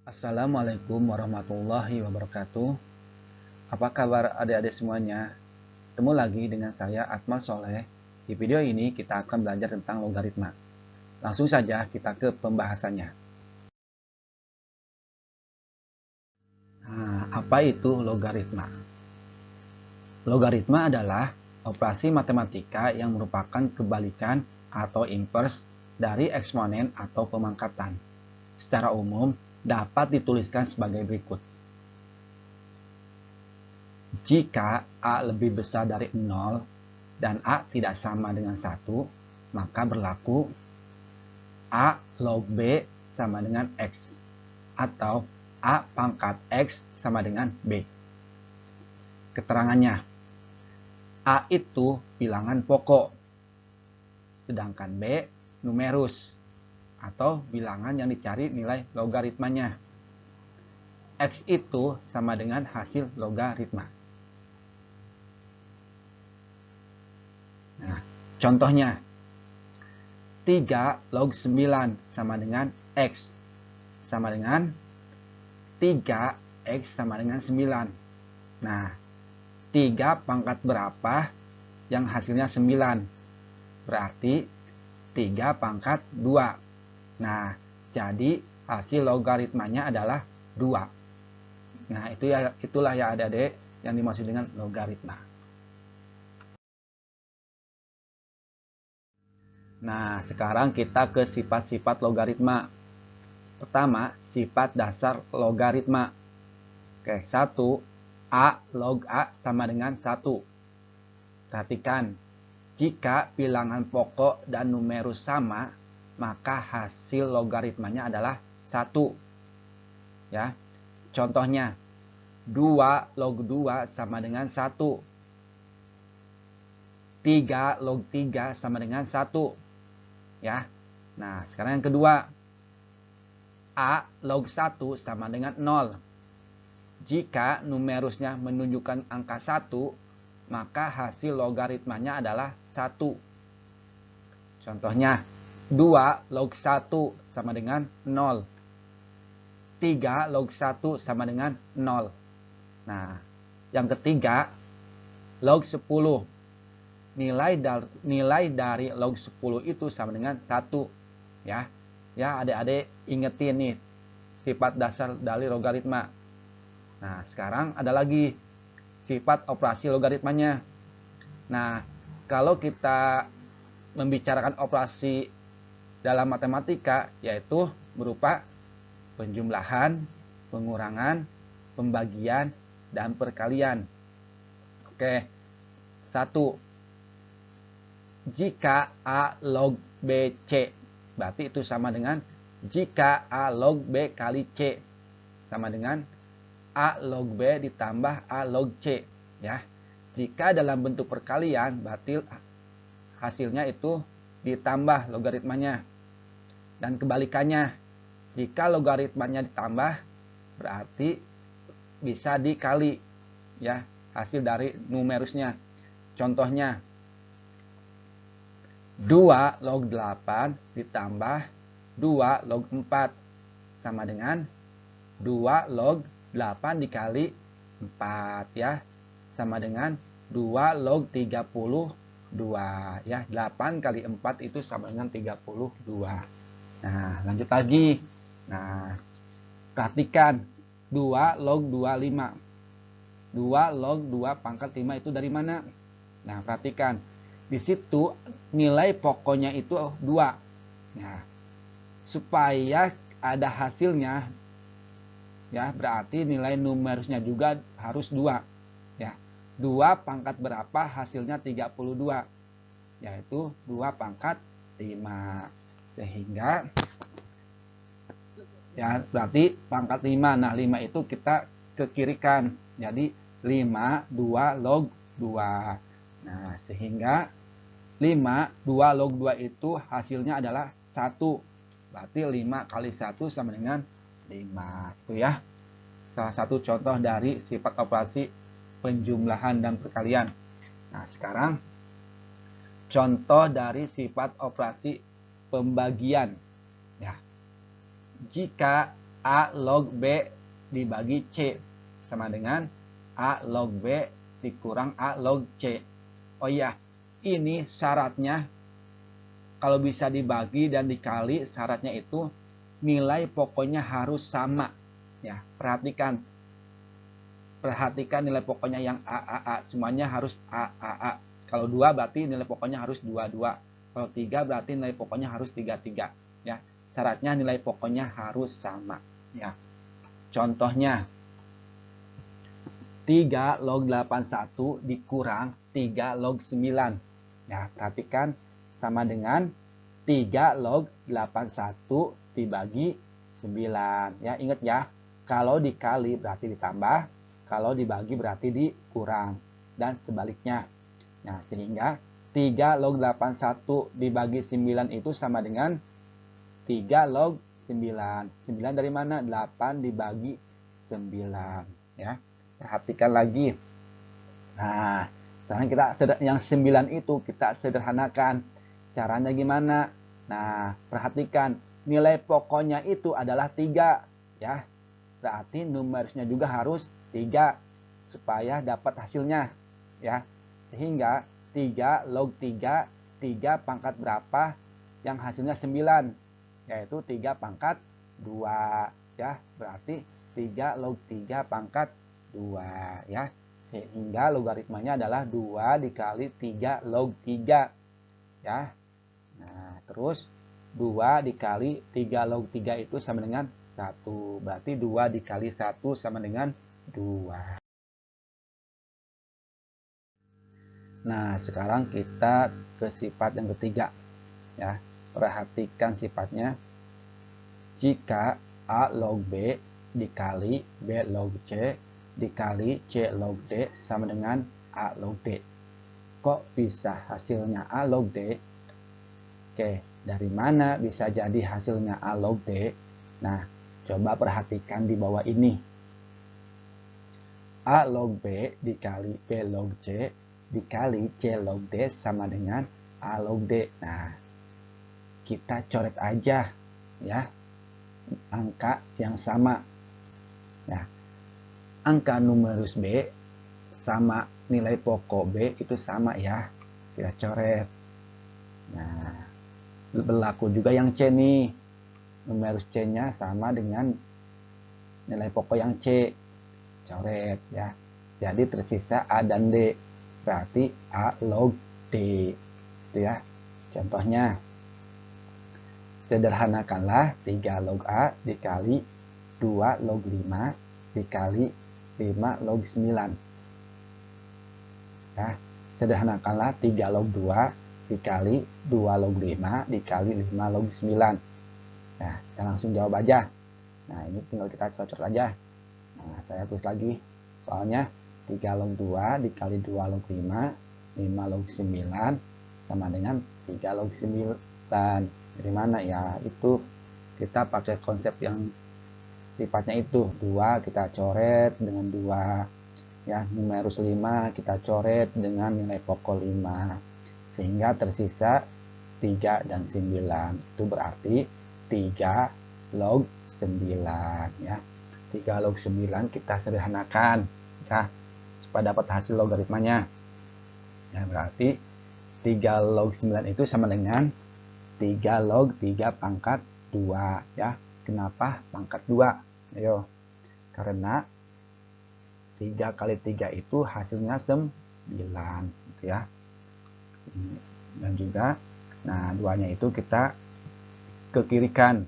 Assalamualaikum warahmatullahi wabarakatuh. Apa kabar adik-adik semuanya? Ketemu lagi dengan saya Akmal Soleh. Di video ini kita akan belajar tentang logaritma. Langsung saja kita ke pembahasannya. Apa itu logaritma? Logaritma adalah operasi matematika yang merupakan kebalikan atau inverse dari eksponen atau pemangkatan. Secara umum, dapat dituliskan sebagai berikut. Jika A lebih besar dari 0 dan A tidak sama dengan 1, maka berlaku A log B sama dengan X atau A pangkat X sama dengan B. Keterangannya, A itu bilangan pokok, sedangkan B numerus atau bilangan yang dicari nilai logaritmanya. X itu sama dengan hasil logaritma. Nah, contohnya 3 log 9 sama dengan X sama dengan 3X sama dengan 9. Nah, 3 pangkat berapa yang hasilnya 9? Berarti 3 pangkat 2. Nah, jadi hasil logaritmanya adalah 2. Nah, itulah ya adik-adik yang dimaksud dengan logaritma. Nah, sekarang kita ke sifat-sifat logaritma. Pertama, sifat dasar logaritma. Oke, 1. A log A sama dengan 1. Perhatikan, jika bilangan pokok dan numerus sama, maka hasil logaritmanya adalah 1. Ya. Contohnya, 2 log 2 sama dengan 1. 3 log 3 sama dengan 1. Ya. Nah, sekarang yang kedua, A log 1 sama dengan 0. Jika numerusnya menunjukkan angka 1, maka hasil logaritmanya adalah 1. Contohnya, 2 log 1 sama dengan 0. 3 log 1 sama dengan 0. Nah, yang ketiga, log 10. Nilai dari log 10 itu sama dengan 1. Ya, adik-adik ingetin nih sifat dasar dari logaritma. Nah, sekarang ada lagi sifat operasi logaritmanya. Nah, kalau kita membicarakan operasi dalam matematika, yaitu berupa penjumlahan, pengurangan, pembagian, dan perkalian. Oke, 1. Jika A log B C, berarti itu sama dengan jika A log B kali C, sama dengan A log B ditambah A log C. Ya. Jika dalam bentuk perkalian, berarti hasilnya itu ditambah logaritmanya. Dan kebalikannya, jika logaritmanya ditambah, berarti bisa dikali ya hasil dari numerusnya. Contohnya, 2 log 8 ditambah 2 log 4 sama dengan 2 log 8 dikali 4 ya, sama dengan 2 log 32 ya. 8 kali 4 itu sama dengan 32. Nah, lanjut lagi. Nah, perhatikan 2 log 25. 2 log 2 pangkat 5 itu dari mana? Nah, perhatikan. Di situ nilai pokoknya itu 2. Nah, supaya ada hasilnya ya, berarti nilai numerusnya juga harus 2. Ya. 2 pangkat berapa hasilnya 32. Yaitu 2 pangkat 5. Sehingga ya berarti pangkat 5. Nah, 5 itu kita kekirikan. Jadi 5 2 log 2. Nah, sehingga 5 2 log 2 itu hasilnya adalah 1. Berarti 5 kali 1 sama dengan 5. Itu ya. Salah satu contoh dari sifat operasi penjumlahan dan perkalian. Nah, sekarang contoh dari sifat operasi pembagian. Ya. Jika A log B dibagi C sama dengan A log B dikurang A log C. Oh iya, ini syaratnya kalau bisa dibagi dan dikali, syaratnya itu nilai pokoknya harus sama. Ya, perhatikan nilai pokoknya yang A, semuanya harus A. Kalau 2 berarti nilai pokoknya harus 2. Kalau 3 berarti nilai pokoknya harus 3. Ya, syaratnya nilai pokoknya harus sama. Ya, contohnya 3 log 81 dikurang 3 log 9. Ya, perhatikan sama dengan 3 log 81 dibagi 9. Ya, ingat ya, kalau dikali berarti ditambah, kalau dibagi berarti dikurang, dan sebaliknya. Nah, sehingga 3 log 81 dibagi 9 itu sama dengan 3 log 9. 9 dari mana? 8 dibagi 9. Ya, perhatikan lagi. Nah, sekarang kita yang 9 itu kita sederhanakan. Caranya gimana? Nah, perhatikan nilai pokoknya itu adalah 3. Ya, berarti numerusnya juga harus 3 supaya dapat hasilnya. Ya, sehingga 3 log 3, 3 pangkat berapa yang hasilnya 9, yaitu 3 pangkat 2. Ya, berarti 3 log 3 pangkat 2. Ya, sehingga logaritmanya adalah 2 dikali 3 log 3. Ya, nah terus 2 dikali 3 log 3 itu sama dengan 1. Berarti 2 dikali 1 sama dengan 2. Nah, sekarang kita ke sifat yang ketiga. Ya, perhatikan sifatnya. Jika A log B dikali B log C dikali C log D sama dengan A log D. Kok bisa hasilnya A log D? Oke, dari mana bisa jadi hasilnya A log D? Nah, coba perhatikan di bawah ini. A log B dikali B log C dikali C log D sama dengan A log D. Nah, kita coret aja ya angka yang sama. Nah, angka numerus B sama nilai pokok B itu sama ya. Kita coret. Nah, berlaku juga yang C nih. Numerus C-nya sama dengan nilai pokok yang C. Coret ya. Jadi tersisa A dan D. Berarti A log D. Itu ya. Contohnya, sederhanakanlah 3 log A dikali 2 log 5 dikali 5 log 9. Ya, sederhanakanlah 3 log 2 dikali 2 log 5 dikali 5 log 9. Nah, kita langsung jawab aja. Nah, ini tinggal kita cocok aja. Nah, saya tulis lagi. Soalnya 3 log 2 dikali 2 log 5, 5 log 9 sama dengan 3 log 9. Dari mana ya? Itu kita pakai konsep yang sifatnya itu. 2 kita coret dengan 2. Ya, numerus 5 kita coret dengan nilai pokok 5. Sehingga tersisa 3 dan 9. Itu berarti 3 log 9 ya. 3 log 9 kita sederhanakan ya supaya dapat hasil logaritmanya. Ya, berarti 3 log 9 itu sama dengan 3 log 3 pangkat 2 ya. Kenapa pangkat 2? Ayo. Karena 3 kali 3 itu hasilnya 9 gitu ya. Dan juga nah 2-nya itu kita ke kirikan.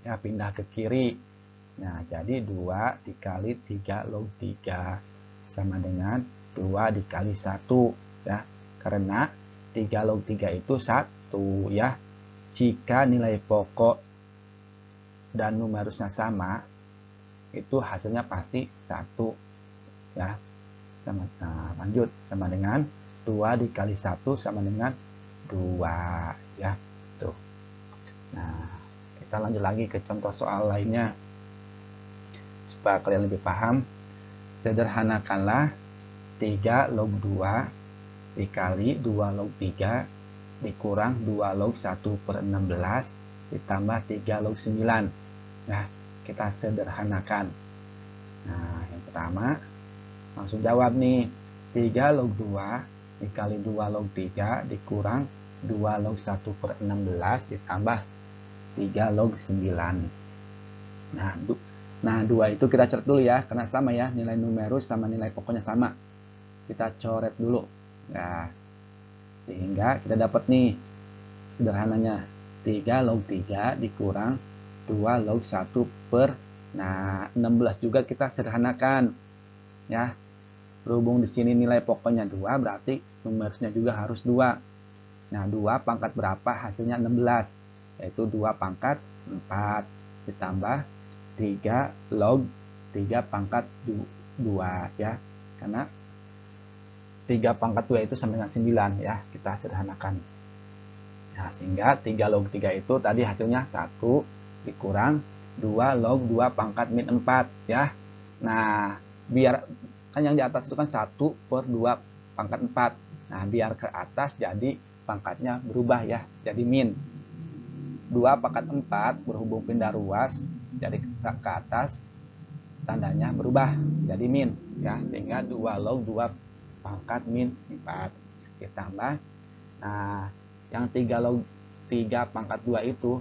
Ya, pindah ke kiri. Nah, jadi 2 dikali 3 log 3 sama dengan 2 dikali 1 ya. Karena 3 log 3 itu 1 ya. Jika nilai pokok dan numerusnya sama, itu hasilnya pasti 1 ya. Sama, nah, lanjut sama dengan 2 dikali 1 sama dengan 2 ya. Tuh. Nah, kita lanjut lagi ke contoh soal lainnya supaya kalian lebih paham. Sederhanakanlah 3 log 2 dikali 2 log 3 dikurang 2 log 1/16 ditambah 3 log 9. Nah, kita sederhanakan. Nah, yang pertama, langsung jawab nih. 3 log 2 dikali 2 log 3 dikurang 2 log 1 per 16 ditambah 3 log 9. Nah, 2 itu kita coret dulu ya, karena sama ya, nilai numerus sama nilai pokoknya sama. Kita coret dulu. Nah, sehingga kita dapat nih, sederhananya, 3 log 3 dikurang 2 log 1 per, nah 16 juga kita sederhanakan. Ya, berhubung di sini nilai pokoknya 2, berarti numerusnya juga harus 2. Nah, 2 pangkat berapa? Hasilnya 16, yaitu 2 pangkat 4 ditambah 3 log 3 pangkat 2 ya. Karena 3 pangkat 2 itu sama dengan 9 ya, kita sederhanakan. Nah, sehingga 3 log 3 itu tadi hasilnya 1 dikurang 2 log 2 pangkat min 4 ya. Nah, biar kan yang di atas itu kan 1 per 2 pangkat 4. Nah, biar ke atas jadi pangkatnya berubah ya, jadi min. 2 pangkat 4 berhubung pindah ruas, jadi ke atas tandanya berubah jadi min ya, sehingga 2 log 2 pangkat min 4 ditambah, nah yang 3 log 3 pangkat 2 itu,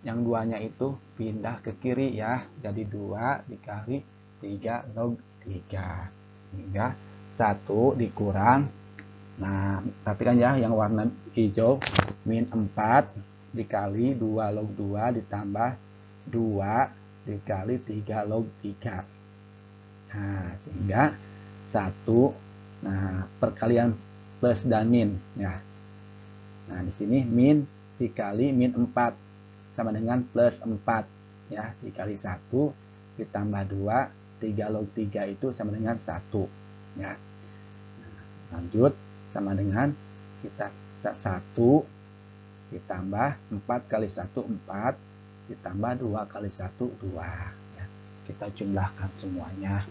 yang 2-nya itu pindah ke kiri ya, jadi 2 dikali 3 log 3, sehingga 1 dikurang, nah perhatikan ya yang warna hijau, min 4 dikali 2 log 2 ditambah 2 dikali 3 log 3. Nah, sehingga 1, nah perkalian plus dan min ya. Nah, di sini min dikali min 4 sama dengan plus 4 ya, dikali 1 ditambah 2, 3 log 3 itu sama dengan 1 ya. Nah, lanjut sama dengan kita 1 ditambah 4 kali 1 4 ditambah 2 kali 1 2 ya. Kita jumlahkan semuanya.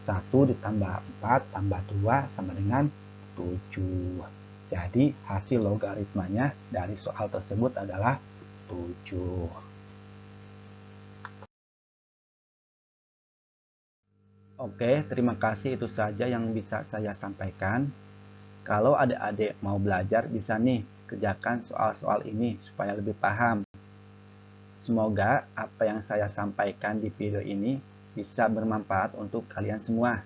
1 ditambah 4 tambah 2 sama dengan 7. Jadi hasil logaritmanya dari soal tersebut adalah 7. Oke, terima kasih, itu saja yang bisa saya sampaikan. Kalau adik-adik mau belajar, bisa nih kerjakan soal-soal ini supaya lebih paham. Semoga apa yang saya sampaikan di video ini bisa bermanfaat untuk kalian semua.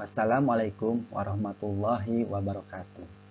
Wassalamualaikum warahmatullahi wabarakatuh.